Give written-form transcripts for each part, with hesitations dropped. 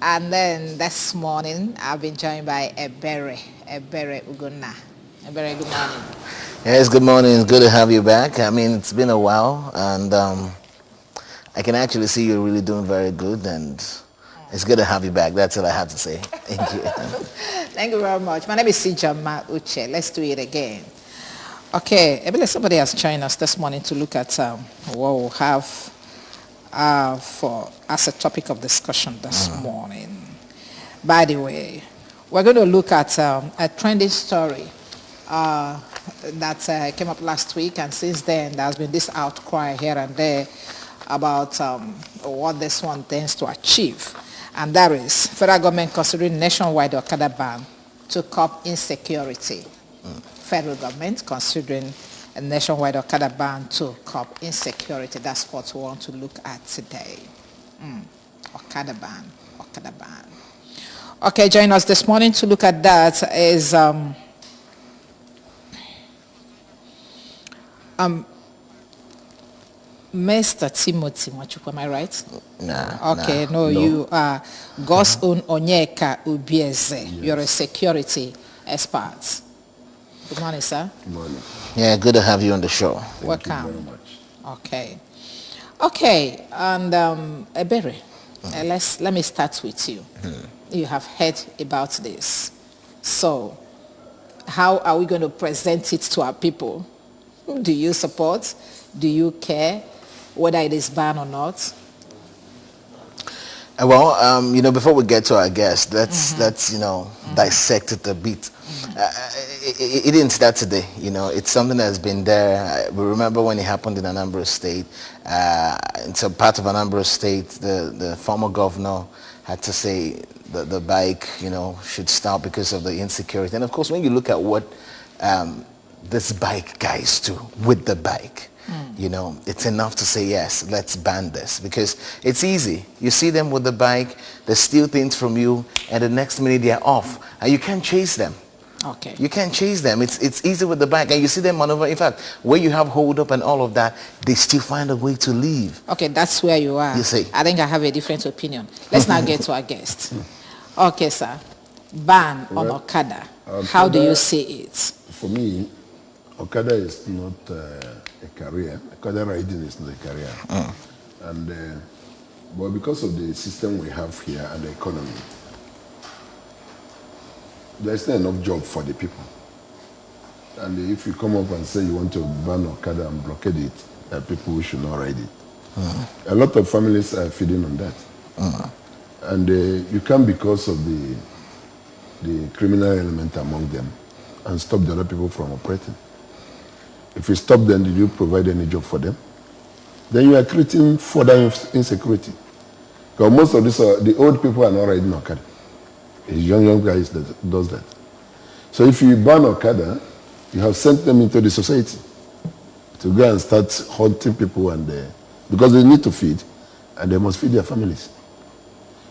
And then this morning, I've been joined by Ebere Ugonna. Ebere, good morning. Yes, good morning. It's good to have you back. I mean, it's been a while, and I can actually see you're really doing very good, and it's good to have you back. That's all I have to say. Thank you. Thank you very much. My name is Sijama Uche. Let's do it again. Okay, Ebele, somebody has joined us this morning to look at what we'll have for as a topic of discussion this morning. By the way, we're going to look at a trending story that came up last week, and since then there's been this outcry here and there about what this one tends to achieve, and that is federal government considering nationwide Okada ban to curb insecurity. Federal government considering a nationwide Okada ban to curb insecurity. That's what we want to look at today. Okada ban. Okay, join us this morning to look at that is Mr. Timothy Mwachukwu, am I right? Okay, no, you are God's own Onyeka Ubieze. Yes. You're a security expert. Good morning, sir. Good morning. Yeah, good to have you on the show. Welcome. Thank you very much. Okay, and Ebere, let me start with you. You have heard about this. So, how are we going to present it to our people? Do you support? Do you care whether it is banned or not? Well, before we get to our guest, let's dissect it a bit. It didn't start today. It's something that's been there. We remember when it happened in Anambra State. It's a part of Anambra State. The former governor had to say that the bike, should stop because of the insecurity. And of course, when you look at what this bike guys do with the bike, it's enough to say, yes, let's ban this, because it's easy. You see them with the bike, they steal things from you, and the next minute they're off, and you can't chase them. Okay. You can't chase them. It's easy with the bike, and you see them maneuver. In fact, where you have hold up and all of that, they still find a way to leave. Okay, that's where you are. You see. I think I have a different opinion. Let's now get to our guest. Okay, sir. Ban on Okada. How do you see it? For me, Okada is not a career. Okada riding is not a career. And but because of the system we have here and the economy, there's not enough job for the people. And if you come up and say you want to ban Okada and blockade it, there are people who should not ride it. A lot of families are feeding on that. And you can't, because of the criminal element among them, and stop the other people from operating. If you stop them, did you provide any job for them? Then you are creating further insecurity. Because most of this, the old people are not riding Okada. It's young guys that does that. So if you ban Okada, you have sent them into the society to go and start hunting people, and because they need to feed, and they must feed their families.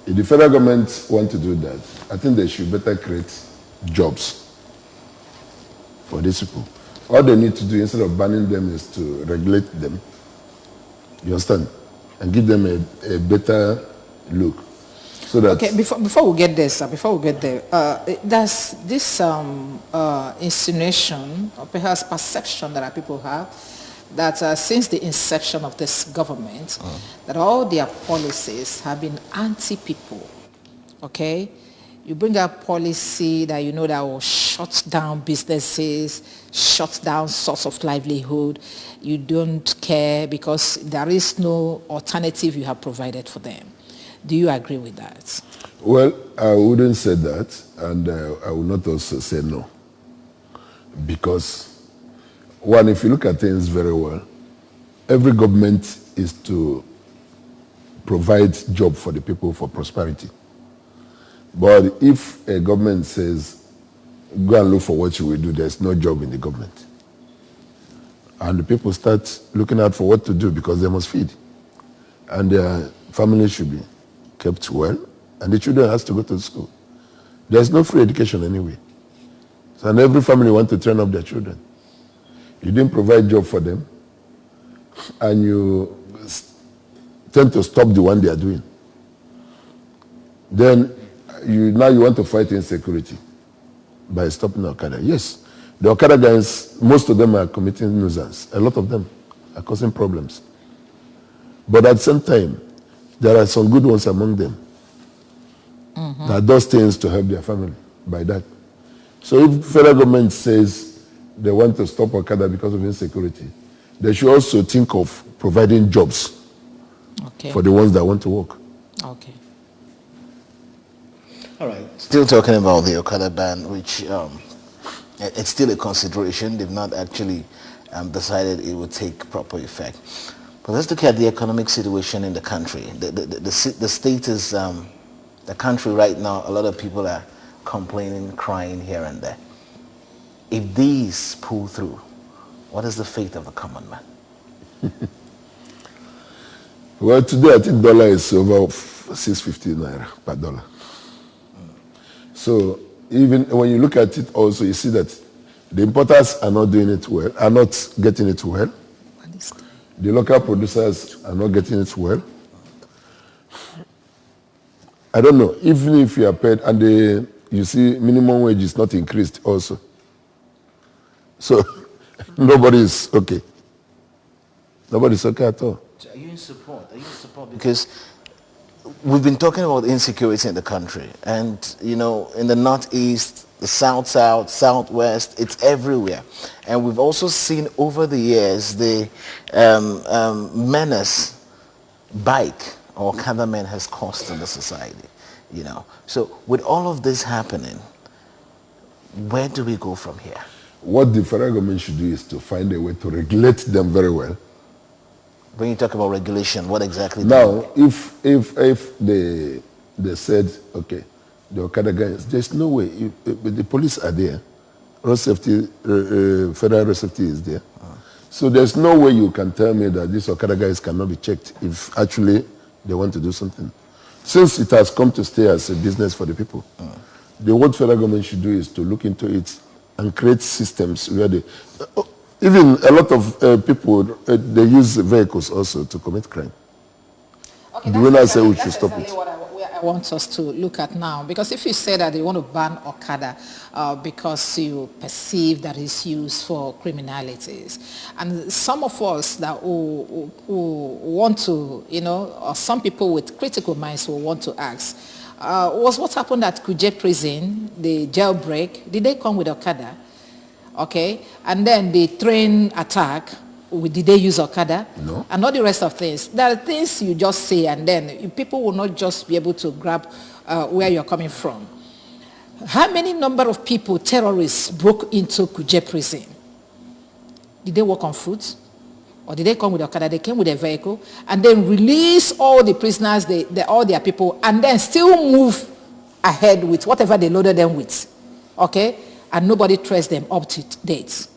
If the federal government want to do that, I think they should better create jobs for these people. All they need to do, instead of banning them, is to regulate them. You understand? And give them a better look. So that okay, before we get there, sir, there's this insinuation or perhaps perception that our people have that since the inception of this government, that all their policies have been anti-people. Okay? You bring a policy that that will shut down businesses, shut down source of livelihood. You don't care because there is no alternative you have provided for them. Do you agree with that? Well, I wouldn't say that, and I would not also say no. Because, one, if you look at things very well, every government is to provide job for the people for prosperity. But if a government says, go and look for what you will do, there's no job in the government. And the people start looking out for what to do because they must feed. And their family should be kept well, and the children has to go to school. There's no free education anyway. So, and every family wants to train up their children. You didn't provide job for them, and you tend to stop the one they are doing. Then now you want to fight insecurity by stopping Okada. Yes, the Okada guys, most of them are committing nuisance. A lot of them are causing problems. But at the same time, there are some good ones among them that does things to help their family by that. So if federal government says they want to stop Okada because of insecurity, they should also think of providing jobs for the ones that want to work. Okay. All right. Still talking about the Okada ban, which it's still a consideration. They've not actually decided it would take proper effect. But let's look at the economic situation in the country. The state is, the country right now, a lot of people are complaining, crying here and there. If these pull through, what is the fate of the common man? Well, today I think dollar is over 650 naira per dollar. So even when you look at it also, you see that the importers are not doing it well, are not getting it well. The local producers are not getting it well. I don't know, even if you are paid and you see minimum wage is not increased also. So nobody is okay. Nobody's okay at all. So are you in support? Are you in support? Because we've been talking about insecurity in the country, and you know, in the northeast, the south, southwest, it's everywhere. And we've also seen over the years the menace bike or Okada men has caused in the society. You know, so with all of this happening, where do we go from here? What the federal government should do is to find a way to regulate them very well. When you talk about regulation, what exactly? Now, if they said, okay, the Okada guys, there's no way. The police are there. Road safety, federal road safety is there. So there's no way you can tell me that these Okada guys cannot be checked if actually they want to do something. Since it has come to stay as a business for the people, what federal government should do is to look into it and create systems where they... even a lot of people, they use vehicles also to commit crime. Okay, do we not say we should stop it? What I want us to look at now, because if you say that you want to ban Okada because you perceive that it's used for criminalities, and some of us that who want to, you know, or some people with critical minds will want to ask, was what happened at Kuje prison, the jailbreak, did they come with Okada? Okay, and then the train attack, did they use Okada? No. And all the rest of things. There are things you just say, and then people will not just be able to grab where you're coming from. How many number of people, terrorists, broke into Kuje prison? Did they walk on foot? Or did they come with Okada? They came with a vehicle and then release all the prisoners, all their people, and then still move ahead with whatever they loaded them with. Okay? And nobody traced them up to date.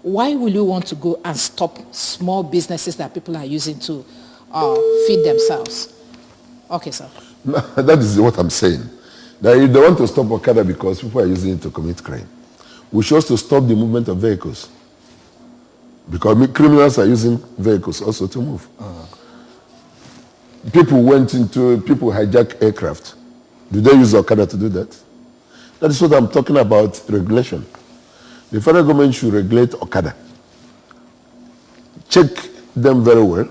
Why will you want to go and stop small businesses that people are using to feed themselves? Okay, sir. No, that is what I'm saying. That if they want to stop Okada because people are using it to commit crime, we should also stop the movement of vehicles. Because criminals are using vehicles also to move. People hijack aircraft. Do they use Okada to do that? That is what I'm talking about, regulation. The federal government should regulate Okada. Check them very well.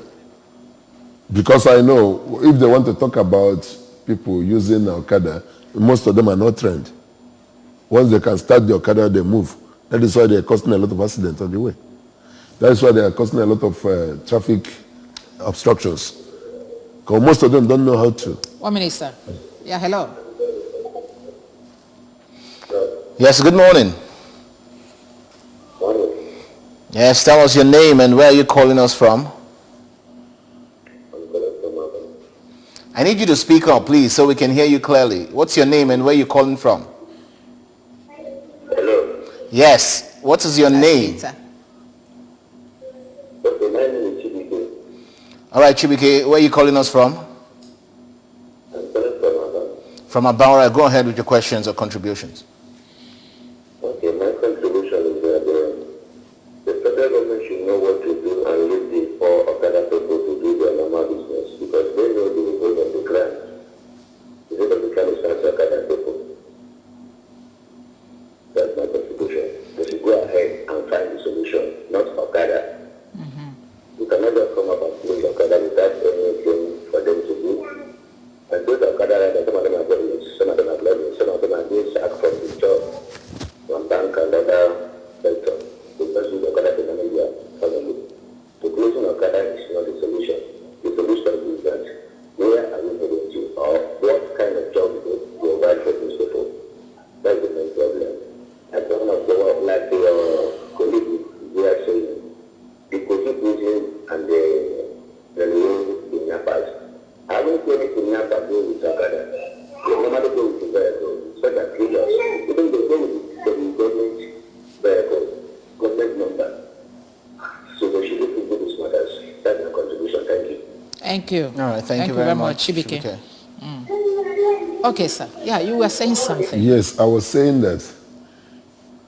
Because I know if they want to talk about people using Okada, most of them are not trained. Once they can start the Okada, they move. That is why they are causing a lot of accidents on the way. That is why they are causing a lot of traffic obstructions. Because most of them don't know how to. 1 minute, sir. Yeah, hello. Yes, good morning. Yes, tell us your name and where are you calling us from? I need you to speak up, please, so we can hear you clearly. What's your name and where are you calling from? Hello. Yes, what is your name? Sir. Okay, my name is Chibike. All right, Chibike, where are you calling us from? I'm calling from Anambra. From Anambra. Go ahead with your questions or contributions. Okay, my contribution is that the federal government should know what to do and leave the poor Okada people to do their normal business because they know the result of the crime. The result of the Thank you. All right, thank you very much. Chibike. Okay, sir. Yeah, you were saying something. Yes, I was saying that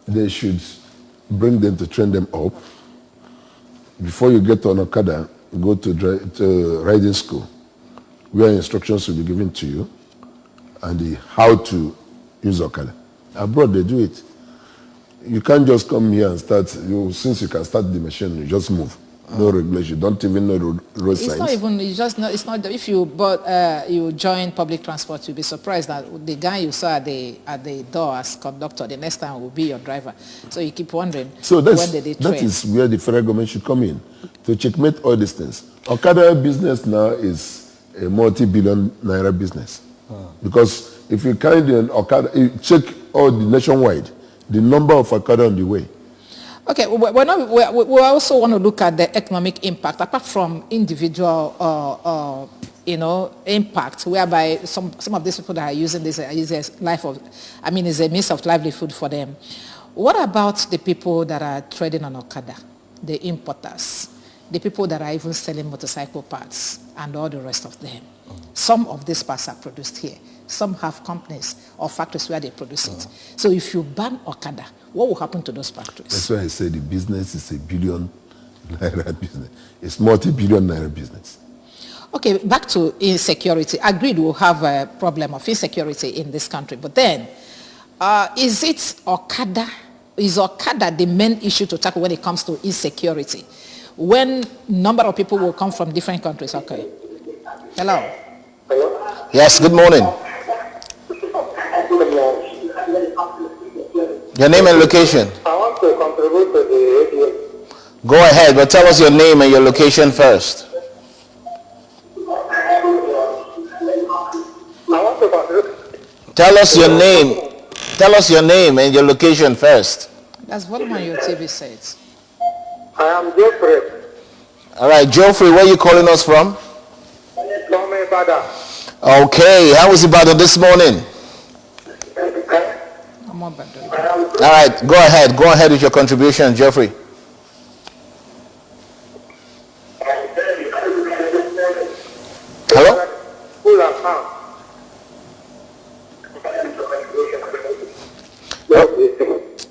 they should bring them to train them up. Before you get on Okada, go to riding school, where instructions will be given to you and how to use Okada. Abroad, they do it. You can't just come here and start, since you can start the machine, you just move. No regulation. You don't even know road signs. It's not even, it's not, if you you join public transport, you'll be surprised that the guy you saw at the door as conductor, the next time will be your driver. So you keep wondering, so when did they train? That is where the federal government should come in, to checkmate all these things. Okada business now is a multi-billion naira business. Because if you carry the Okada, you check all the nationwide, the number of Okada on the way. Okay, we also want to look at the economic impact, apart from individual, impact, whereby some of these people that are using this is a means of livelihood for them. What about the people that are trading on Okada, the importers, the people that are even selling motorcycle parts and all the rest of them? Some of these parts are produced here. Some have companies or factories where they produce it. So if you ban Okada, what will happen to those factories? That's why I say the business is a billion naira business. It's multi-billion naira business. Okay, back to insecurity. Agreed, we'll have a problem of insecurity in this country. But then, is Okada the main issue to tackle when it comes to insecurity? When number of people will come from different countries? Okay. Hello. Hello? Yes, good morning. Your name and location. I want to contribute to the radio. Go ahead, but tell us your name and your location first. I want to contribute. Tell us your name. Tell us your name and your location first. That's volume on your TV set. I am Geoffrey. All right, Geoffrey, where are you calling us from? From Ibadan. Okay, how was Ibadan this morning? All right, go ahead. Go ahead with your contribution, Geoffrey. Hello?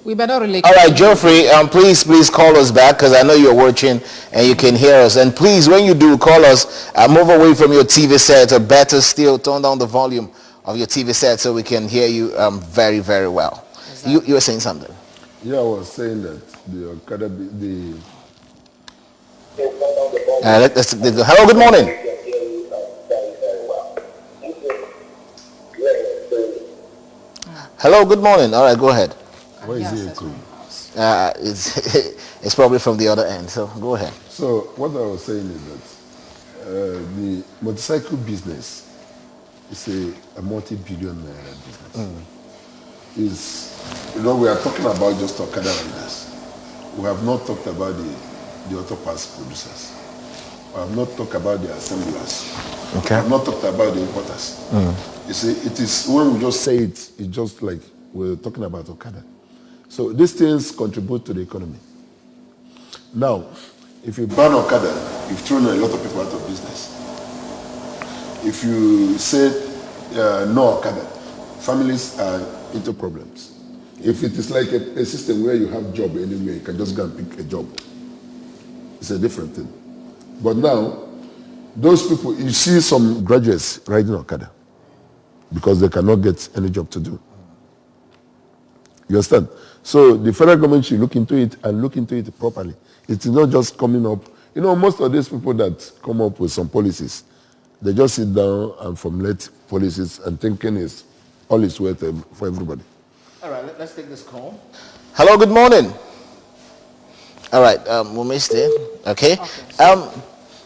We better relate. All right, Geoffrey, please call us back because I know you're watching and you can hear us. And please, when you do, call us, move away from your TV set, or better still, turn down the volume of your TV set so we can hear you very, very well. You were saying something. Yeah, I was saying that the Okada, hello, good morning. Hello, good morning. All right, go ahead. Where is it? It's probably from the other end, so go ahead. So what I was saying is that the motorcycle business is a multi-billion naira business. We are talking about just Okada riders. We have not talked about the auto parts producers. We have not talked about the assemblers. Okay. We have not talked about the importers. You see, it is when we just say it, it's just like we're talking about Okada. So these things contribute to the economy. Now, if you ban Okada, you've thrown a lot of people out of business. If you say no Okada, families are into problems. If it is like a system where you have job anywhere, you can just go and pick a job. It's a different thing. But now, those people, you see some graduates riding Okada because they cannot get any job to do. You understand? So the federal government should look into it and look into it properly. It's not just coming up. You know, most of these people that come up with some policies, they just sit down and formulate policies and thinking is all is worth for everybody. All right, let's take this call. Hello, good morning. All right, we missed it. Okay.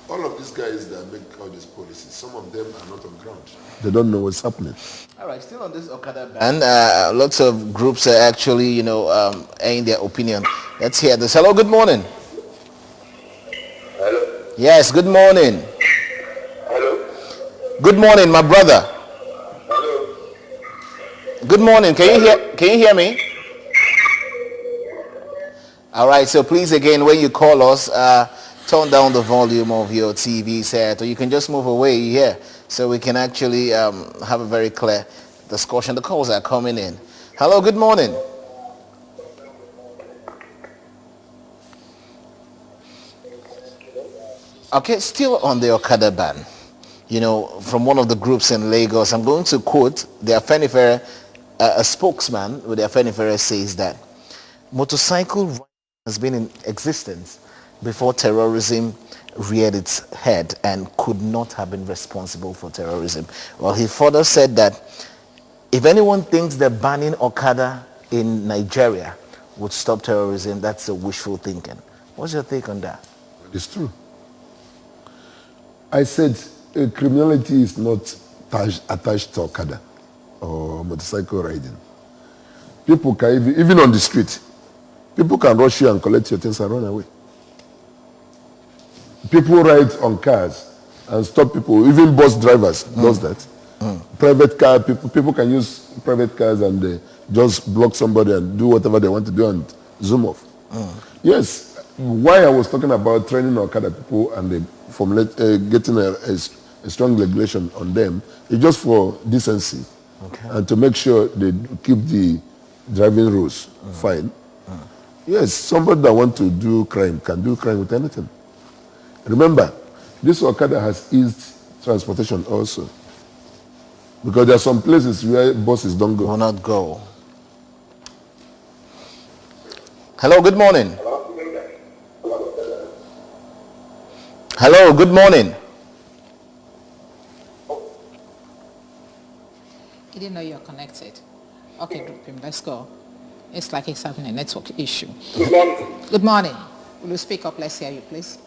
All of these guys that make all these policies, some of them are not on ground. They don't know what's happening. All right, still on this Okada ban. And lots of groups are actually, airing their opinion. Let's hear this. Hello, good morning. Hello. Yes, good morning. Hello. Good morning, my brother. Hello. Good morning. Can you hear me? All right, so please again, when you call us, turn down the volume of your TV set, or you can just move away here so we can actually have a very clear discussion. The calls are coming in. Hello, good morning. Okay, still on the Okada ban, from one of the groups in Lagos, I'm going to quote the Afenifere, a spokesman with the Afenifere says that motorcycle has been in existence before terrorism reared its head and could not have been responsible for terrorism. Well, he further said that if anyone thinks that banning Okada in Nigeria would stop terrorism, that's a wishful thinking. What's your take on that? It's true. I said criminality is not attached to Okada or motorcycle riding. People can, even on the street, people can rush you and collect your things and run away. People ride on cars and stop people. Even bus drivers does that. Private car, people can use private cars and just block somebody and do whatever they want to do and zoom off. Yes, why I was talking about training Okada people and getting a strong regulation on them is just for decency and to make sure they keep the driving rules fine. Yes, somebody that wants to do crime can do crime with anything. Remember, this Okada has eased transportation also. Because there are some places where buses don't go. Will not go. Hello, good morning. Hello, good morning. He didn't know you're connected. Okay, group him. Let's go. It's like he's having a network issue. Good morning. Good morning. Will you speak up? Let's hear you, please.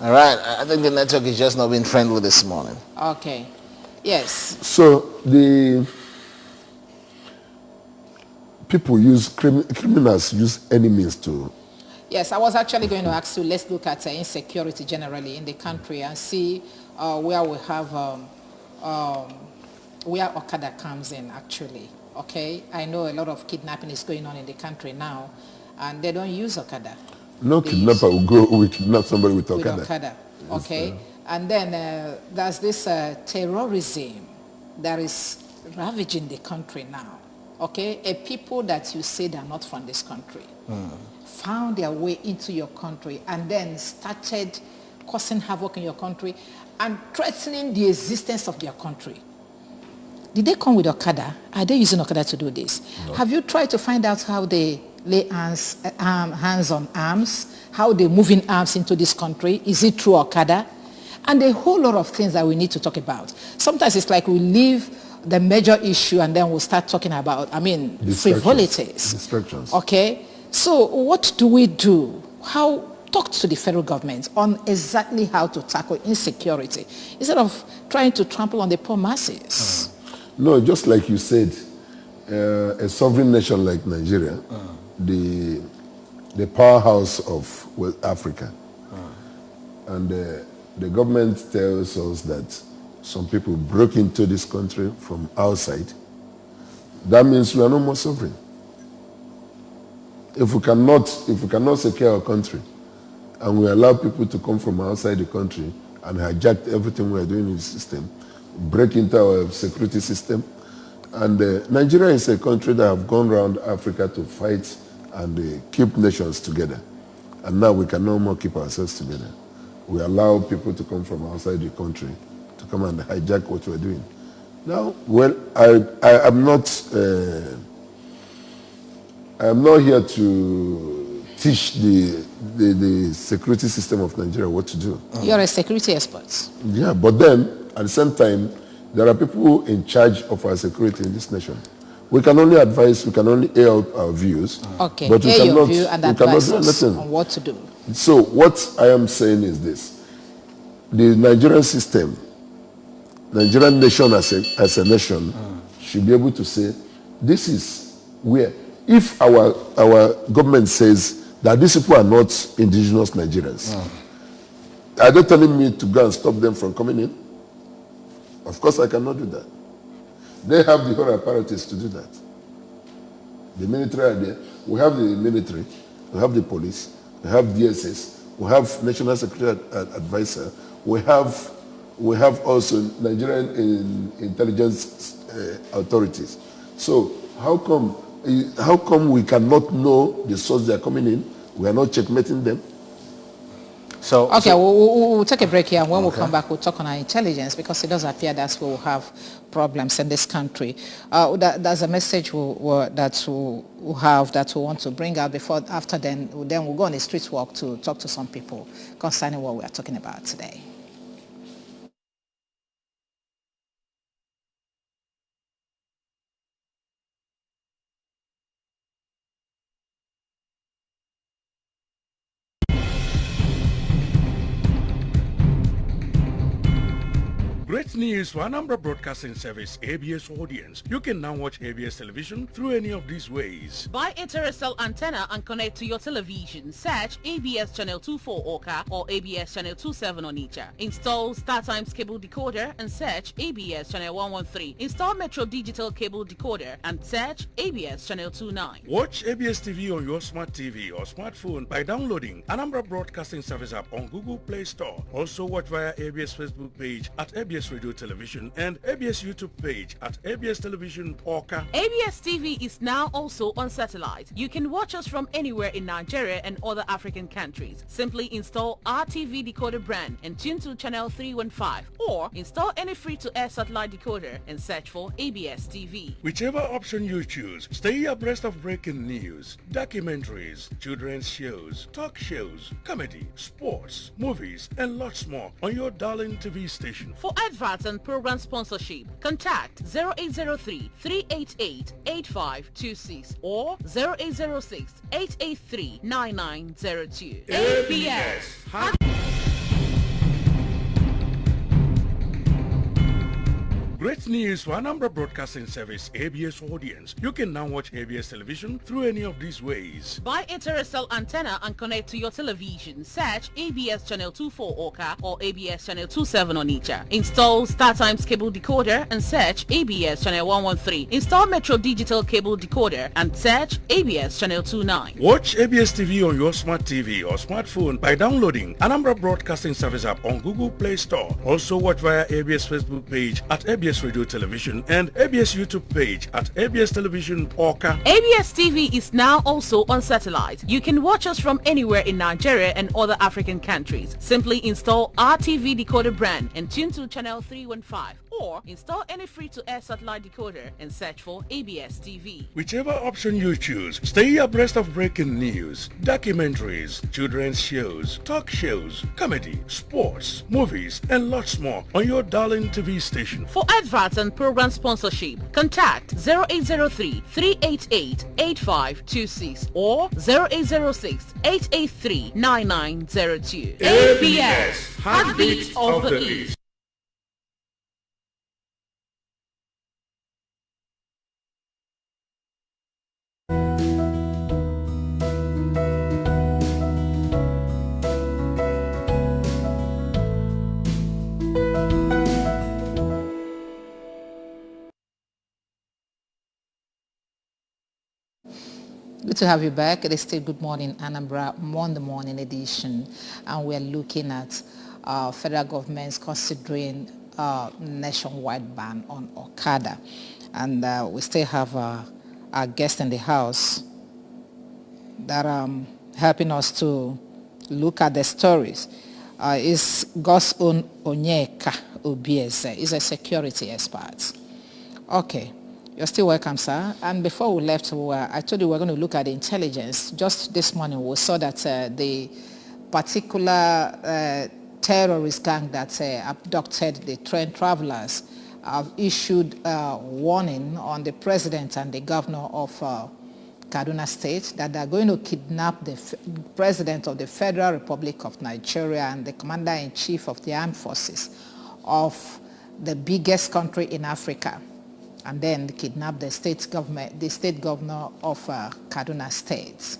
All right, I think the network is just not being friendly this morning. Okay. Yes. So the people criminals use any means to. Yes, I was actually going to ask you, let's look at insecurity generally in the country and see where we have, where Okada comes in actually, okay? I know a lot of kidnapping is going on in the country now, and they don't use Okada. No kidnapper will kidnap somebody with Okada. With Okada, okay? And then there's this terrorism that is ravaging the country now, okay? A people that you say they're not from this country found their way into your country and then started causing havoc in your country and threatening the existence of their country. Did they come with Okada? Are they using Okada to do this? No. Have you tried to find out how they lay hands on arms, how they move in arms into this country? Is it through Okada? And a whole lot of things that we need to talk about. Sometimes it's like we leave the major issue and then we'll start talking about, frivolities. Distractions. Okay? So what do we do? Talk to the federal government on exactly how to tackle insecurity instead of trying to trample on the poor masses. No, just like you said, a sovereign nation like Nigeria, the powerhouse of West Africa, and the government tells us that some people broke into this country from outside. That means we are no more sovereign. If we cannot secure our country, and we allow people to come from outside the country and hijack everything we are doing in the system, break into our security system, and Nigeria is a country that have gone around Africa to fight and keep nations together. And now we can no more keep ourselves together. We allow people to come from outside the country to come and hijack what we're doing. Now, well, I'm not here to teach the security system of Nigeria what to do. You're a security expert. Yeah, but then, at the same time, there are people in charge of our security in this nation. We can only advise, we can only air out our views. Okay, but we air cannot, your view and advise us anything on what to do. So what I am saying is this. The Nigerian system, Nigerian nation as a nation, should be able to say, this is where, if our government says that these people are not indigenous Nigerians, are they telling me to go and stop them from coming in? Of course I cannot do that. They have the whole apparatus to do that. The military are there. We have the military. we have the police, we have DSS, we have National Security Advisor, we have also Nigerian intelligence authorities. So how come we cannot know the source they are coming in? We are not checkmating them. Okay, we'll take a break here, and when we come back, we'll talk on our intelligence, because it does appear that we will have problems in this country. There's a message that we have that we want to bring out after then we'll go on a street walk to talk to some people concerning what we are talking about today. Great news for Anambra Broadcasting Service ABS audience. You can now watch ABS television through any of these ways. Buy a terrestrial antenna and connect to your television. Search ABS Channel 24 Oka or ABS Channel 27 Onitsha. Install StarTimes cable decoder and search ABS Channel 113. Install Metro Digital cable decoder and search ABS Channel 29. Watch ABS TV on your smart TV or smartphone by downloading Anambra Broadcasting Service app on Google Play Store. Also watch via ABS Facebook page at ABS Radio Television and ABS YouTube page at ABS Television Oka. ABS TV is now also on satellite. You can watch us from anywhere in Nigeria and other African countries. Simply install our TV decoder brand and tune to channel 315, or install any free-to-air satellite decoder and search for ABS TV. Whichever option you choose, stay abreast of breaking news, documentaries, children's shows, talk shows, comedy, sports, movies, and lots more on your darling TV station. For adverts and program sponsorship, contact 0803-388-8526 or 0806-883-9902. ABS. Great news for Anambra Broadcasting Service ABS audience. You can now watch ABS television through any of these ways. Buy a terrestrial antenna and connect to your television. Search ABS Channel 24 Oka or ABS Channel 27 Onitsha. Install StarTimes cable decoder and search ABS Channel 113. Install Metro Digital cable decoder and search ABS Channel 29. Watch ABS TV on your smart TV or smartphone by downloading Anambra Broadcasting Service app on Google Play Store. Also watch via ABS Facebook page at ABS Radio Television and ABS YouTube page at ABS Television Oka. ABS TV is now also on satellite. You can watch us from anywhere in Nigeria and other African countries. Simply install our TV decoder brand and tune to channel 315, or install any free-to-air satellite decoder and search for ABS TV. Whichever option you choose, stay abreast of breaking news, documentaries, children's shows, talk shows, comedy, sports, movies, and lots more on your darling TV station. For adverts and program sponsorship, contact 0803-388-8526 or 0806-883-9902. ABS, Heartbeat of the East. Good to have you back. It is still Good Morning Anambra Monday morning edition, and we're looking at federal governments considering nationwide ban on Okada. And we still have our guest in the house that helping us to look at the stories. Is God's own Onyeka Obieze. He's a security expert. Okay. You're still welcome, sir. And before we left, I told you we were going to look at the intelligence. Just this morning, we saw that the particular terrorist gang that abducted the train travelers have issued a warning on the president and the governor of Kaduna State that they're going to kidnap the president of the Federal Republic of Nigeria and the commander-in-chief of the armed forces of the biggest country in Africa, and then kidnap the state governor of Kaduna State.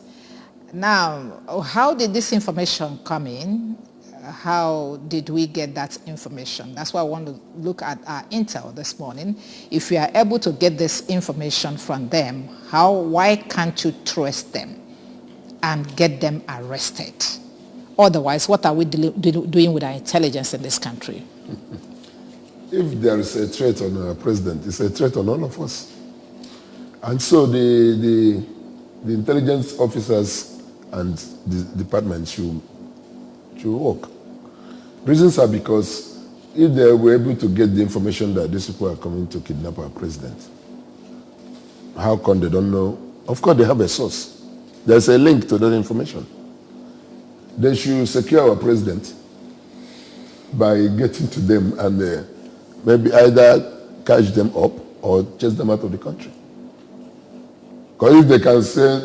Now, how did this information come in? How did we get that information? That's why I want to look at our intel this morning. If you are able to get this information from them, why can't you trust them? and get them arrested. Otherwise, what are we doing with our intelligence in this country? If there is a threat on our president, it's a threat on all of us. And so the intelligence officers and the department should work. Reasons are because if they were able to get the information that these people are coming to kidnap our president, how come they don't know? Of course, they have a source. There's a link to that information. They should secure our president by getting to them and maybe either catch them up or chase them out of the country. Because if they can say,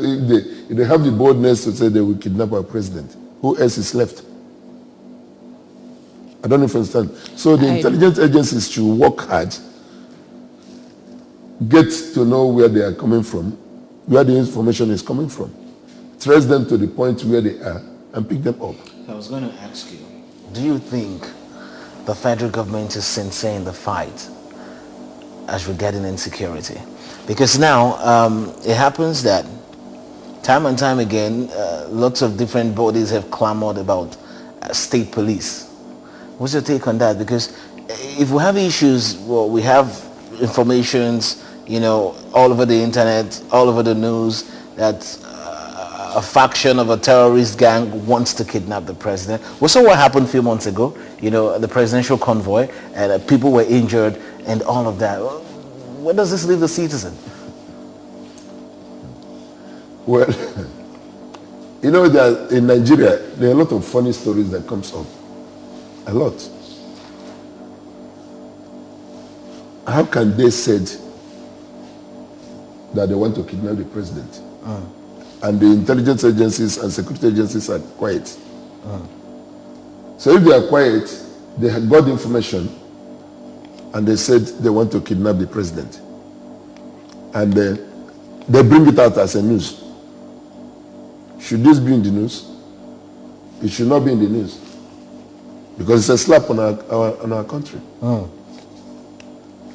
if they have the boldness to say they will kidnap our president, who else is left? I don't know if you understand. So the intelligence agencies should work hard, get to know where they are coming from, where the information is coming from, trace them to the point where they are, and pick them up. I was going to ask you, do you think the federal government is sincere in the fight as regarding insecurity? Because now it happens that time and time again, lots of different bodies have clamored about state police. What's your take on that? Because if we have issues, well, we have informations, all over the internet, all over the news, that a faction of a terrorist gang wants to kidnap the president. We saw what happened a few months ago, the presidential convoy, and people were injured and all of that. Where does this leave the citizen? Well, that in Nigeria, there are a lot of funny stories that comes up. A lot. How can they say that they want to kidnap the president? And the intelligence agencies and security agencies are quiet. So if they are quiet, they have got the information and they said they want to kidnap the president. And they bring it out as a news. Should this be in the news? It should not be in the news. Because it's a slap on our country.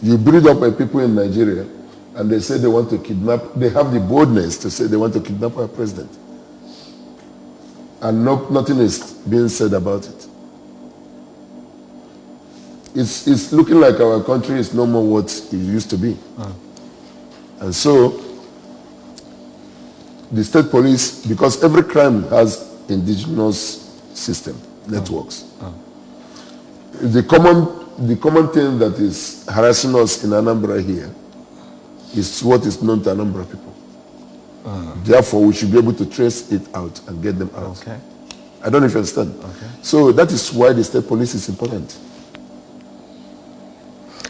You breed up a people in Nigeria and they say they want to kidnap, they have the boldness to say they want to kidnap our president. And nothing is being said about it. It's looking like our country is no more what it used to be. And so, the state police, because every crime has indigenous system, networks. The common thing that is harassing us in Anambra here is what is known to Anambra people. Therefore, we should be able to trace it out and get them out. Okay. I don't know if you understand. Okay. So that is why the state police is important.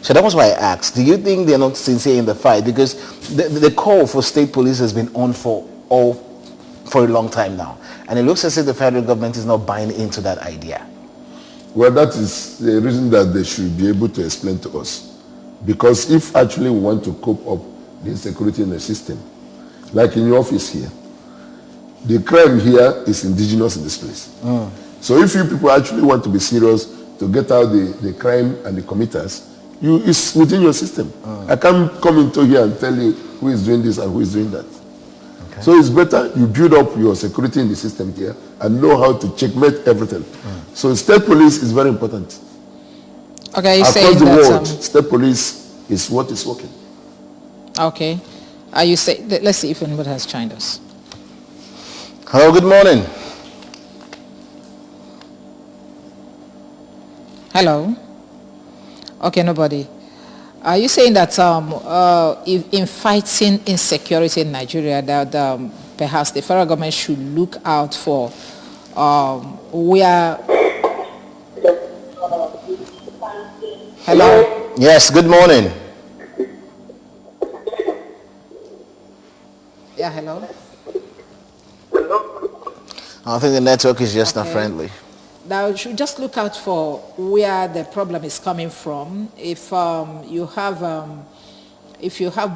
So that was why I asked, do you think they're not sincere in the fight? Because the call for state police has been on for a long time now. And it looks as if the federal government is not buying into that idea. Well, that is the reason that they should be able to explain to us. Because if actually we want to cope up the insecurity in the system, like in your office here, the crime here is indigenous in this place. So if you people actually want to be serious to get out the crime and the committers, it's within your system. I can't come into here and tell you who is doing this and who is doing that. Okay. So it's better you build up your security in the system here and know how to checkmate everything. So state police is very important. Okay, you across saying the that world, state police is what is working. Okay. Are you say? Let's see if anybody has joined us. Hello, good morning. Hello. Okay, nobody. Are you saying that in fighting insecurity in Nigeria, that perhaps the federal government should look out for where? Hello. Yes, good morning. Yeah, hello. I think the network is just not friendly. Now, you should just look out for where the problem is coming from. If you have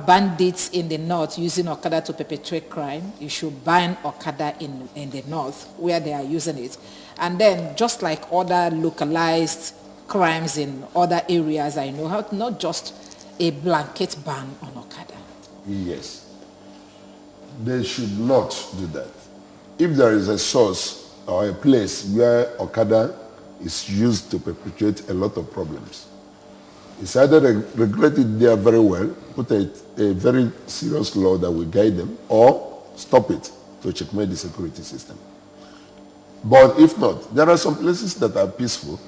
bandits in the north using Okada to perpetrate crime, you should ban Okada in the north where they are using it. And then, just like other localized crimes in other areas, I know how not just a blanket ban on Okada. Yes. They should not do that. if there is a source or a place where Okada is used to perpetuate a lot of problems, it's either regulate it there very well, put a very serious law that will guide them, or stop it to checkmate the security system. But if not, there are some places that are peaceful,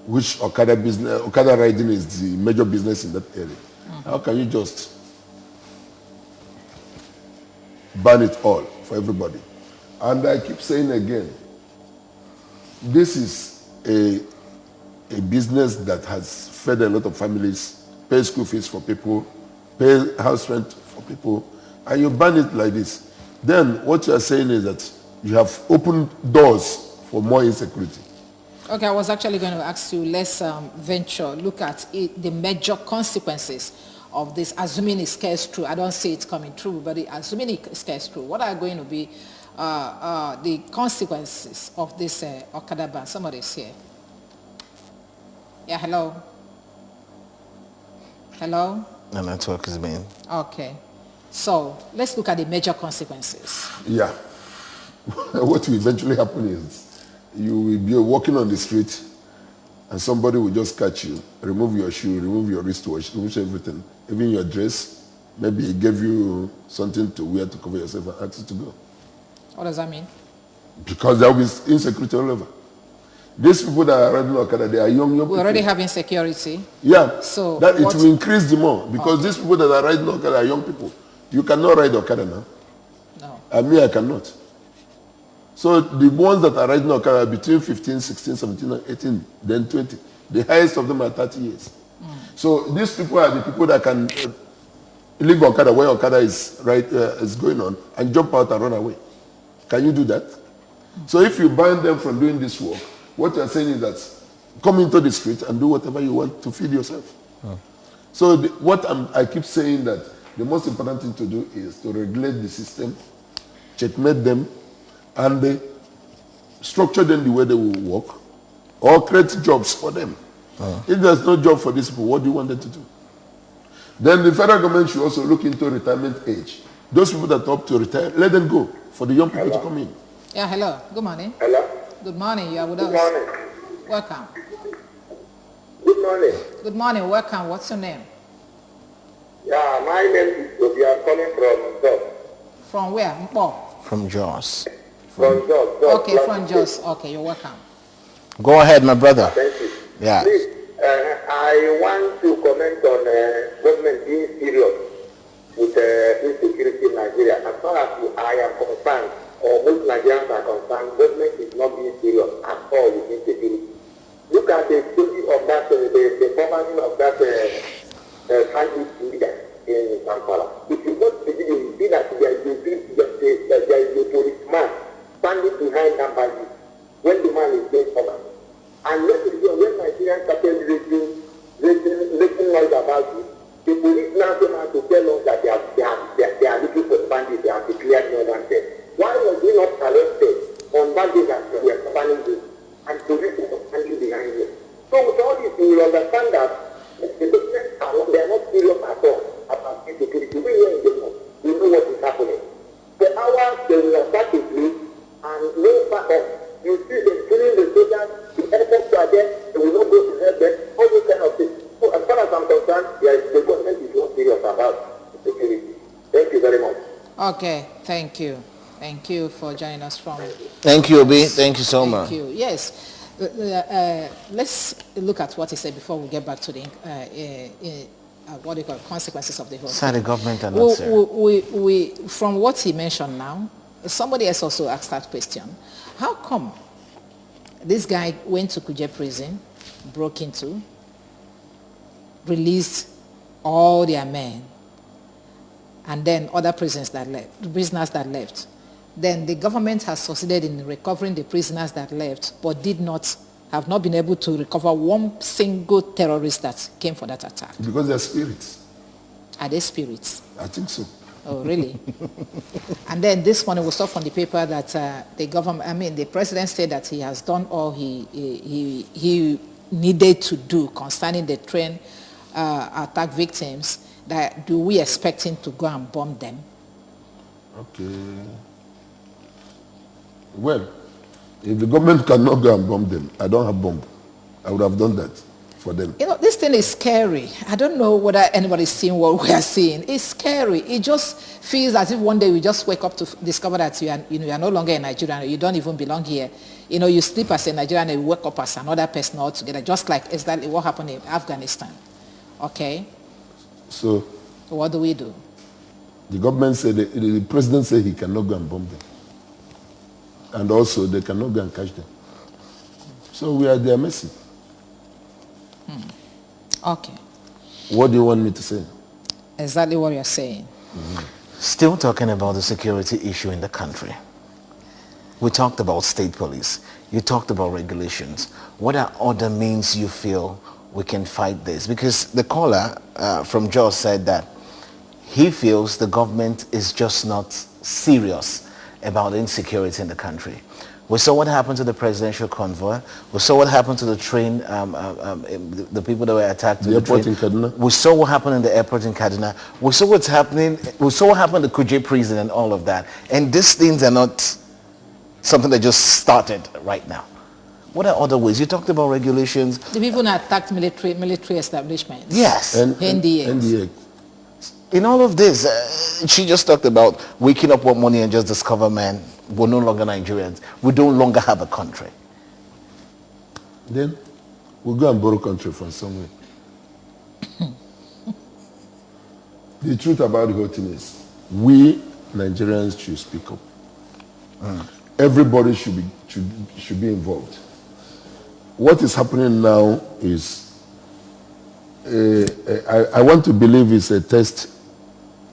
which Okada riding is the major business in that area. How can you just ban it all for everybody? And I keep saying again, this is a business that has fed a lot of families, pay school fees for people, pay house rent for people, and you ban it like this. Then what you are saying is that you have opened doors for more insecurity. Okay, I was actually going to ask you, let's look at the major consequences of this, assuming it scares true. I don't see it coming true, but assuming it scares true, what are going to be the consequences of this Okada ban? Somebody's here. Yeah, hello? Hello? The network is being... Okay. So, let's look at the major consequences. Yeah. What will eventually happen is you will be walking on the street and somebody will just catch you, remove your shoe, remove your wristwatch, remove everything, even your dress. Maybe he gave you something to wear to cover yourself and ask you to go. What does that mean? Because there will be insecurity all over. These people that are riding Okada, they are young people. We already have insecurity. Yeah, so that it will increase the more because these people that are riding Okada are young people. You cannot ride Okada now. No. I cannot. So the ones that are riding Okada are between 15, 16, 17, and 18, then 20. The highest of them are 30 years. So these people are the people that can leave Okada where Okada is going on and jump out and run away. Can you do that? So if you ban them from doing this work, what you are saying is that come into the street and do whatever you want to feed yourself. So I keep saying that the most important thing to do is to regulate the system, checkmate them, and structure them the way they will work, or create jobs for them. If there's no job for these people, what do you want them to do? Then the federal government should also look into retirement age. Those people that opt to retire, let them go for the young people to come in. Yeah, hello. Good morning. Hello? Good morning. You are with us. Good morning. Welcome. Good morning. Good morning. Welcome. What's your name? Yeah, my name is Obi. I'm calling from Jos. From where? Mpo? From Jos. From Jos. Okay, from Jos. Okay, you're welcome. Go ahead, my brother. Thank you. Yeah. Please, I want to comment on government being serious with insecurity in Nigeria. As far as I am concerned, or most Nigerians are concerned, government is not being serious at all with insecurity. Look at the story of that, the performance of that scientist leader in Kampala. If you go to the video, you see that there is a policeman standing behind that bandit when the man is being covered. And when Nigerians started making noise about it, the police now came out to tell us that they are looking for the bandits, they have declared no wanted. Why was he not arrested on that day that we are planning this? And police was standing behind him. So with all this, you will understand that the government they are not serious at all about insecurity. We here in the north, we know what is happening. For hours, they will start to sleep and no back up. You see them killing the soldiers, the airports are there, they will not go to help them, all those kind of things. So as far as I'm concerned, the government is not serious about security. Thank you very much. Okay, thank you. Thank you for joining us from... Thank you, Obi. Thank you so much. Thank you. Yes. Let's look at what he said before we get back to the what do you call it, consequences of the whole Sorry, thing. government are not serious. From what he mentioned now, somebody else also asked that question. How come this guy went to Kuje prison, broke into, released all their men, and then other prisoners that left. Then the government has succeeded in recovering the prisoners that left, but have not been able to recover one single terrorist that came for that attack. Because they're spirits. Are they spirits? I think so. Oh, really? And then this morning we saw from the paper that the president said that he has done all he needed to do concerning the train attack victims. Do we expect him to go and bomb them? Okay. Well, if the government cannot go and bomb them, I don't have bomb. I would have done that for them. You know, this thing is scary. I don't know whether anybody's seeing what we are seeing. It's scary. It just feels as if one day we just wake up to discover that you are no longer a Nigerian. You don't even belong here. You know, you sleep as a Nigerian and you wake up as another person altogether, just like exactly what happened in Afghanistan. Okay? So what do we do? the government said, the president said he cannot go and bomb them. And also they cannot go and catch them. So we are at their mercy. Okay. What do you want me to say? Exactly what you're saying. Still talking about the security issue in the country. We talked about state police. You talked about regulations. What are other means you feel we can fight this? Because the caller from Jos said that he feels the government is just not serious about insecurity in the country. We saw what happened to the presidential convoy. We saw what happened to the train, the people that were attacked. The airport in Kaduna. We saw what happened in the airport in Kaduna. We saw what's happening. We saw what happened at Kuje prison and all of that. And these things are not something that just started right now. What are other ways? You talked about regulations. The people who attacked military establishments. Yes. And NDA. NDA. In all of this, she just talked about waking up one morning and just discover, man, we're no longer Nigerians. We don't longer have a country. Then we'll go and borrow country from somewhere. The truth about the whole thing is, we Nigerians should speak up. Everybody should be involved. What is happening now is, I want to believe it's a test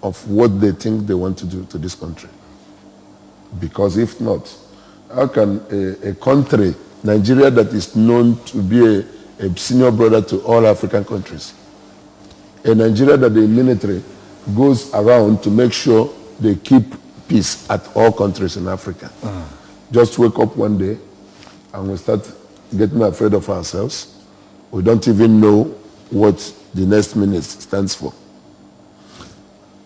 of what they think they want to do to this country. Because if not, how can a country, Nigeria, that is known to be a senior brother to all African countries, a Nigeria that the military goes around to make sure they keep peace at all countries in Africa, just wake up one day and we start getting afraid of ourselves. We don't even know what the next minute stands for.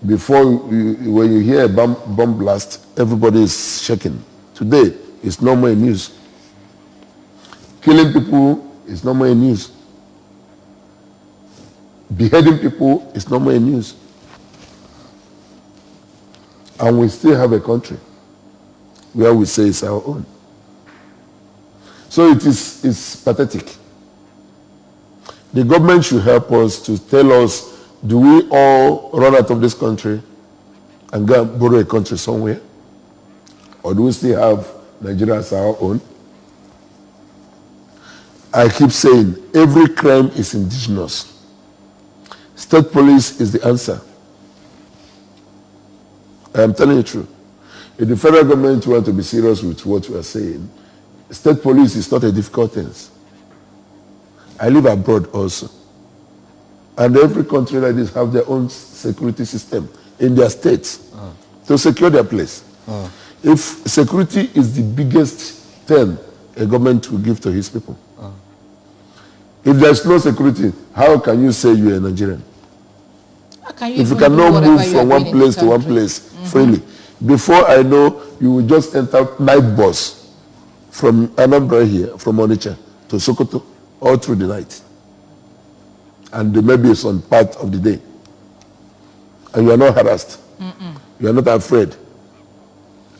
Before, when you hear a bomb blast, everybody is shaking. Today, it's no more news. Killing people is no more news. Beheading people is no more news. And we still have a country where we say it's our own. So it's pathetic. The government should help us to tell us, do we all run out of this country and go and borrow a country somewhere? Or do we still have Nigeria as our own? I keep saying, every crime is indigenous. State police is the answer. I am telling you the truth. If the federal government wants to be serious with what we are saying, state police is not a difficult thing. I live abroad also. And every country like this have their own security system in their states to secure their place. If security is the biggest thing a government will give to his people, if there's no security, how can you say you're a Nigerian? If you cannot move from one place to one place freely, before I know, you will just enter night bus from Anambra here, from Onitsha to Sokoto, all through the night. And maybe it's on part of the day. And you are not harassed. You are not afraid.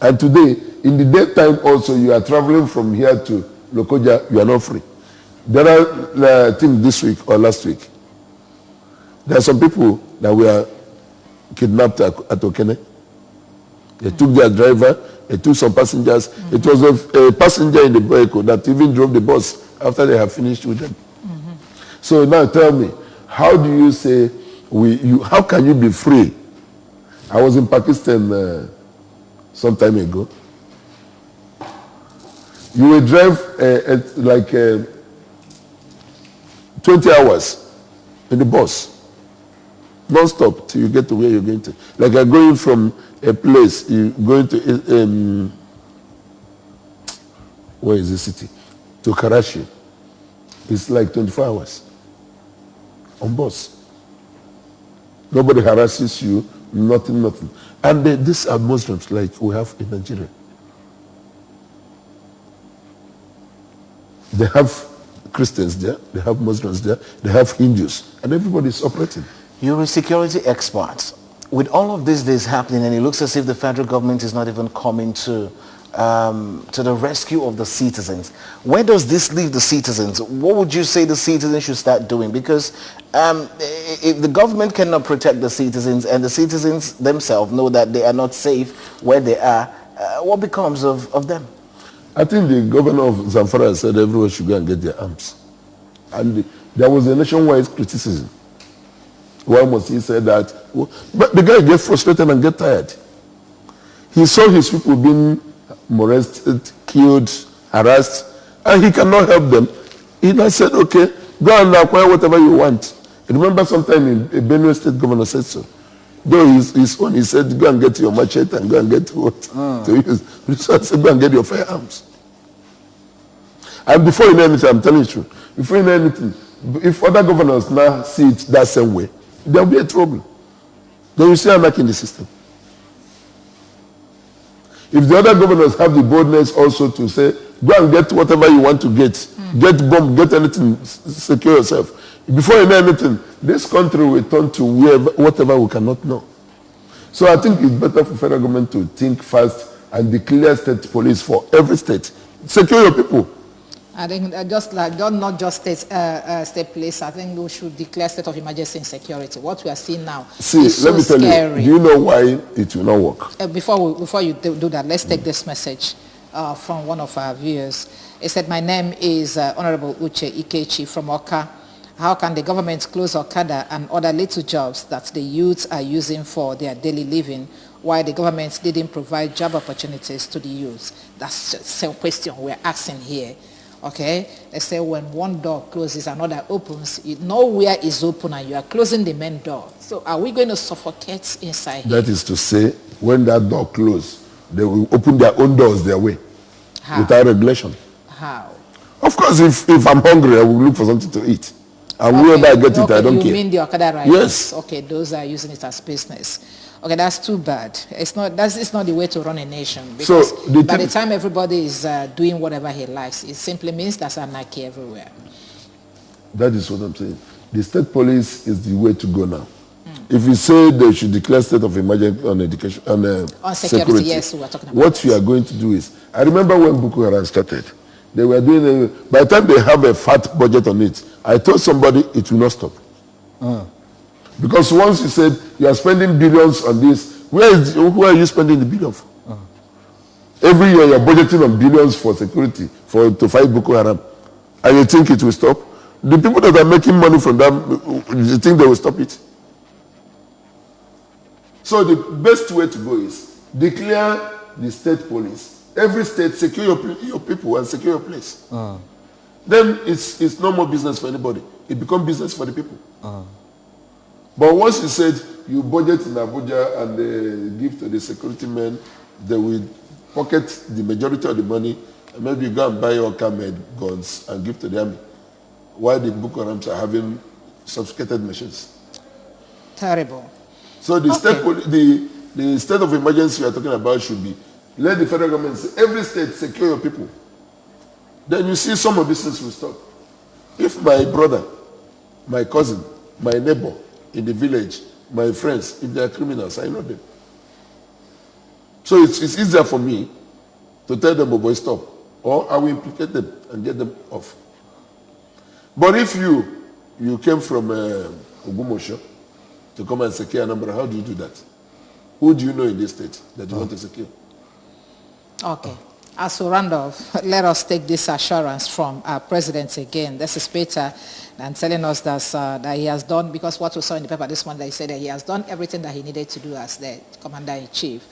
And today, in the daytime also, you are traveling from here to Lokoja, you are not free. There are, I think this week or last week, there are some people that were kidnapped at Okene. They took their driver, they took some passengers. It was a passenger in the vehicle that even drove the bus after they have finished with them. So now tell me, how do you say, how can you be free? I was in Pakistan some time ago. You will drive like 20 hours in the bus, non-stop till you get to where you're going to. Like you're going from a place, you're going to, where is the city? To Karachi. It's like 24 hours on bus. Nobody harasses you, nothing. And these are Muslims like we have in Nigeria. They have Christians there, they have Muslims there, they have Hindus, and everybody is operating. You're a security expert. With all of this happening, and it looks as if the federal government is not even coming to the rescue of the citizens. Where does this leave the citizens? What would you say the citizens should start doing? Because if the government cannot protect the citizens and the citizens themselves know that they are not safe where they are, what becomes of them? I think the governor of Zamfara said everyone should go and get their arms. And there was a nationwide criticism. Why must he say that? But the guy gets frustrated and get tired. He saw his people being molested, killed, harassed, and he cannot help them. He now said, okay, go and acquire whatever you want. I remember sometime in Benue State governor said so. Though his own, he said, go and get your machete and go and get what to use. So I said, go and get your firearms. And before you know anything, I'm telling you the truth, before you know anything, if other governors now see it that same way, there will be a trouble. Then you see anarchy in the system. If the other governors have the boldness also to say, go and get whatever you want to get bomb, get anything, secure yourself. Before you know anything, this country will turn to whatever we cannot know. So I think it's better for federal government to think fast and declare state police for every state. Secure your people. I think not just state police. I think we should declare state of emergency and security. What we are seeing now is so let me tell scary. you, do you know why it will not work? Before you do that, let's take this message from one of our viewers. He said, my name is Honorable Uche Ikechi from Oka. How can the government close Okada and other little jobs that the youths are using for their daily living while the government didn't provide job opportunities to the youths? That's the same question we're asking here. Okay, they say when one door closes, another opens. Nowhere is open and you are closing the main door. So are we going to suffocate inside here? That is to say, when that door closes, they will open their own doors their way. How? Without regulation. How? Of course, if I'm hungry, I will look for something to eat. And wherever I get it, I don't care. You mean the Okada riders? Yes. Okay, those are using it as business. Okay, that's too bad. It's not the way to run a nation. Because by the time everybody is doing whatever he likes, it simply means there's anarchy everywhere. That is what I'm saying. The state police is the way to go now. If you say they should declare state of emergency on education, on security, yes, we are talking about what you are going to do is, I remember when Boko Haram started, they were doing, by the time they have a fat budget on it, I told somebody it will not stop. Because once you said you are spending billions on this, who are you spending the billion for? Every year you are budgeting on billions for security, to fight Boko Haram, and you think it will stop? The people that are making money from them, you think they will stop it? So the best way to go is declare the state police. Every state, secure your people and secure your place. Then it's no more business for anybody. It becomes business for the people. But once you said you budget in Abuja and give to the security men, they will pocket the majority of the money, and maybe you go and buy your made guns and give to the army, while the Boko Harams are having sophisticated machines. Terrible. So the state of emergency you are talking about should be, let the federal government say, every state secure your people. Then you see some of these things will stop. If my brother, my cousin, my neighbor in the village, my friends, if they are criminals, I know them. So it's easier for me to tell them, oh boy, stop. Or I will implicate them and get them off. But if you came from Ogumosho to come and secure Anambra, how do you do that? Who do you know in this state that you want to secure? Okay. As we round off, let us take this assurance from our president again. This is Peter and telling us that he has done, because what we saw in the paper this morning, he said that he has done everything that he needed to do as the commander-in-chief.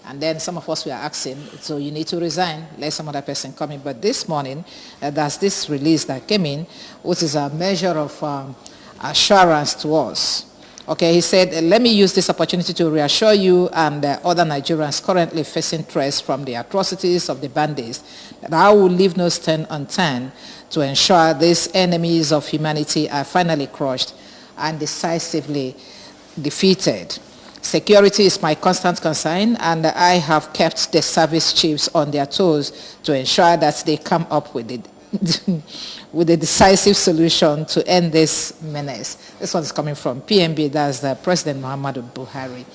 And then some of us were asking, so you need to resign, let some other person come in. But this morning, there's this release that came in, which is a measure of assurance to us. Okay, he said, let me use this opportunity to reassure you and other Nigerians currently facing threats from the atrocities of the bandits that I will leave no stone unturned to ensure these enemies of humanity are finally crushed and decisively defeated. Security is my constant concern, and I have kept the service chiefs on their toes to ensure that they come up with the with a decisive solution to end this menace. This one is coming from PMB, that's the President Muhammadu Buhari.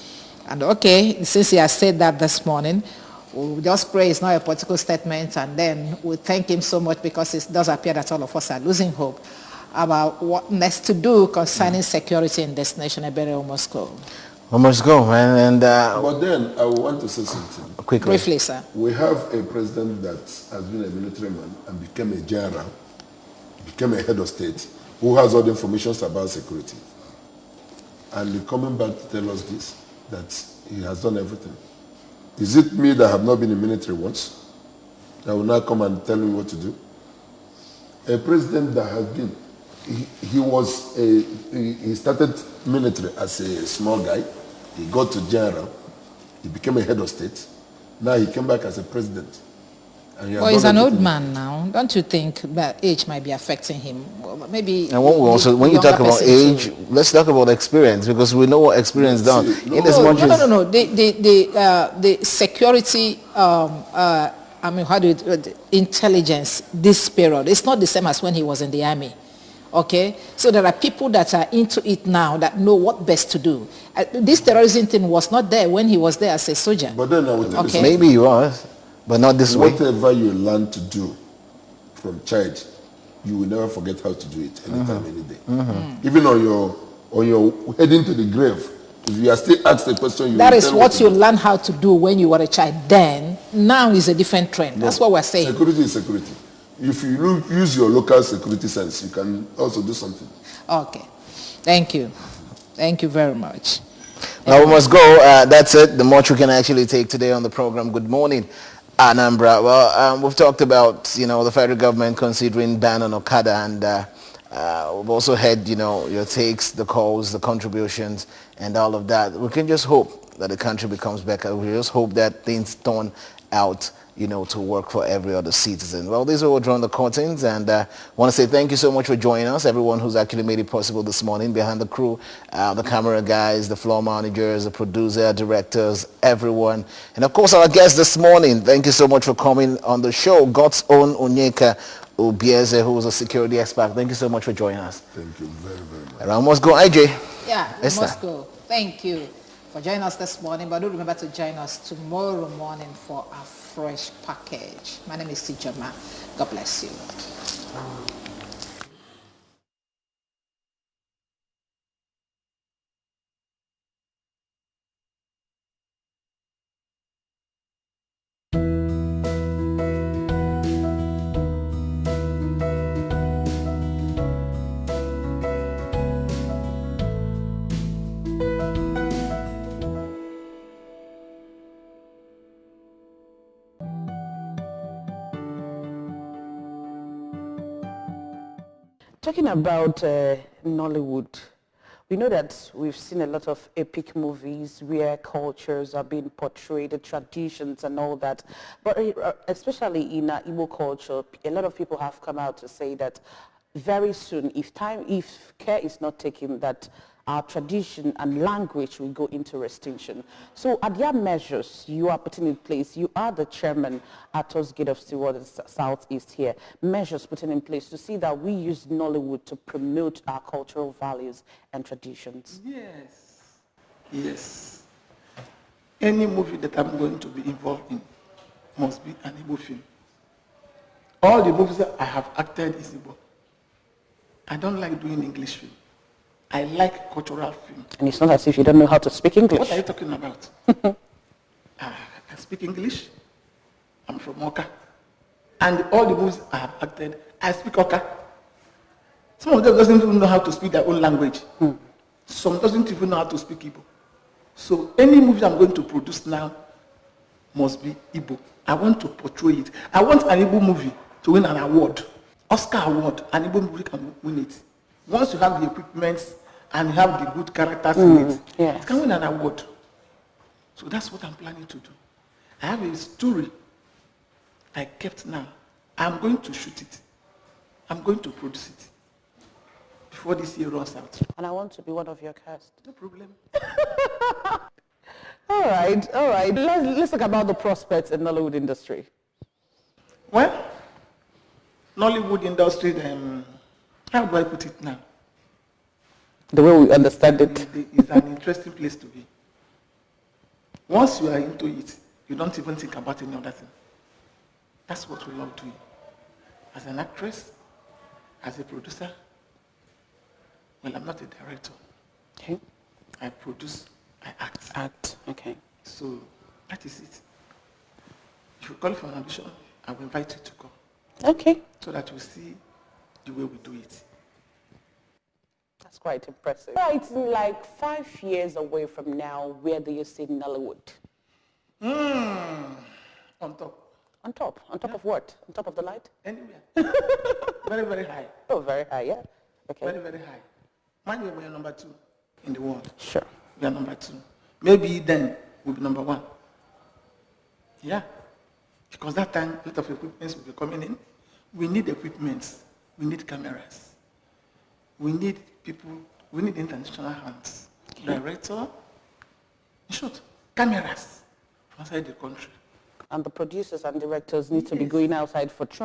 And okay, since he has said that this morning, we'll just pray it's not a political statement, and then we'll thank him so much, because it does appear that all of us are losing hope about what next to do concerning security in this nation. Ebere almost go. Almost go, man. But then I want to say something. Quickly. Briefly, sir. We have a president that has been a military man and became a general, became a head of state, who has all the information about security. And he's coming back to tell us this, that he has done everything. Is it me that have not been in military once that will now come and tell me what to do? A president that has been, he started military as a small guy. He got to general. He became a head of state. Now he came back as a president. Well, he's an old man now. Don't you think that age might be affecting him? Well, maybe. And when you talk about age, let's talk about experience, because we know what experience does. No. The security, intelligence this period, it's not the same as when he was in the army. Okay, so there are people that are into it now that know what best to do. This terrorism thing was not there when he was there as a soldier. But then I would tell you something. Maybe you are, but not this way. Whatever you learn to do from child, you will never forget how to do it anytime, any day. Even on your heading to the grave, if you are still asked a question, that is what you learn how to do when you were a child. Then now is a different trend. That's what we're saying. Security is security. If you use your local security sense, you can also do something. Okay. Thank you. Thank you very much. Now we must go. That's it. The much we can actually take today on the program. Good morning, Anambra. Well, we've talked about, the federal government considering ban on Okada, and we've also had, your takes, the calls, the contributions, and all of that. We can just hope that the country becomes better. We just hope that things turn out to work for every other citizen. Well, these are all drawn the curtains, and want to say thank you so much for joining us, everyone who's actually made it possible this morning, behind the crew, the camera guys, the floor managers, the producer, directors, everyone. And of course, our guest this morning, thank you so much for coming on the show, God's own Onyeka Obieze, who is a security expert. Thank you so much for joining us. Thank you very, very much. And I must go, IJ. Yeah, we Esther. must go. Thank you for joining us this morning, but do remember to join us tomorrow morning for our fresh package. My name is Tijama. God bless you. Talking about Nollywood, we know that we've seen a lot of epic movies where cultures are being portrayed, the traditions and all that. But especially in Igbo culture, a lot of people have come out to say that very soon, if care is not taken, that our tradition and language will go into extinction. So are there measures you are putting in place? You are the chairman at Us Gate of Steward Southeast here. Measures put in place to see that we use Nollywood to promote our cultural values and traditions. Yes. Any movie that I'm going to be involved in must be an Igbo film. All the movies that I have acted is Igbo. I don't like doing English film. I like cultural film. And it's not as if you don't know how to speak English. What are you talking about? I speak English. I'm from Oka. And all the movies I have acted, I speak Oka. Some of them doesn't even know how to speak their own language. Some doesn't even know how to speak Igbo. So any movie I'm going to produce now must be Igbo. I want to portray it. I want an Igbo movie to win an award. Oscar award, an Igbo movie can win it. Once you have the equipment and you have the good characters in it, it can win an award. So that's what I'm planning to do. I have a story I kept now. I'm going to shoot it. I'm going to produce it before this year runs out. And I want to be one of your cast. No problem. All right. Let's talk about the prospects in the Nollywood industry. Well, Nollywood industry, how do I put it now? The way we understand it. It's an interesting place to be. Once you are into it, you don't even think about any other thing. That's what we love doing. As an actress, as a producer, well, I'm not a director. Okay. I produce, I act. Act, okay. So that is it. If you call for an audition, I will invite you to go. Okay. So that you see the way we do it. That's quite impressive. Right, like 5 years away from now, where do you see Nollywood? On top. On top? On top of what? On top of the light? Anywhere. Very, very high. Oh, very high, yeah. Okay. Very, very high. Mind you, we are number 2 in the world. Sure. We are number 2. Maybe then we'll be number 1. Yeah. Because that time, a lot of equipments will be coming in. We need equipment. We need cameras. We need people. We need international hands. Okay. Director. In short, cameras outside the country. And the producers and directors need to be going outside for training.